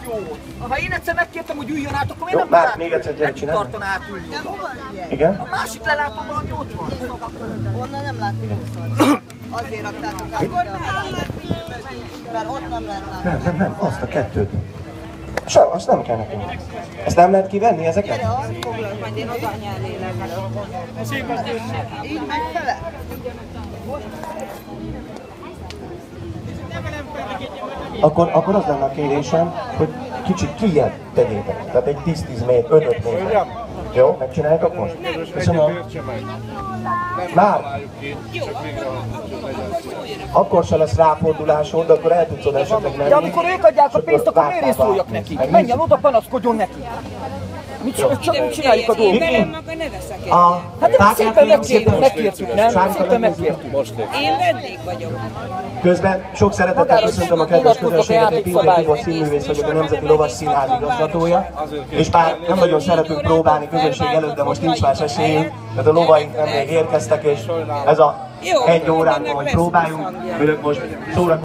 jó. Ha én egyszer megkértem, hogy üljön át, akkor én nem már még egyszer gyere, csinálj. tartana át ülni. Igen? A másik lelátom valami ott van. Onnan nem látom. Azért raktátok át. Mert ott nem lehet látni. Nem, azt a kettőt. Azt nem kell nekünk. Ezt nem lehet kivenni ezeket? Gyere, azt foglalj, majd én oda nyelnélek. Így megfele? Akkor az lenne a kérésem, hogy kicsit kijebb tegyétek. Tehát egy 10-10 méter, 5-5 méter. Jó, megcsináljuk akkor? Köszönöm. Már? Akkor se lesz ráforduláson, de akkor el tudsz oda esetleg menni. De amikor ők adják a pénzt, akkor miért én szóljak neki? Menjen oda, panaszkodjon neki. Mit csináljuk a dolgot? Hát szépen megkértük, nem? Szépen megkértük. Én vendég vagyok. Közben sok szeretettel köszöntöm a kedves közönséget, én Pintér Tibor színművész vagyok, a Nemzeti Lovas Színház igazgatója. És bár nem nagyon szeretünk próbálni közönség előtt, de most nincs más esélyünk, mert a lovaink nemrég érkeztek, és ez a 1 óránk, hogy próbáljunk, önök most szórakoznak.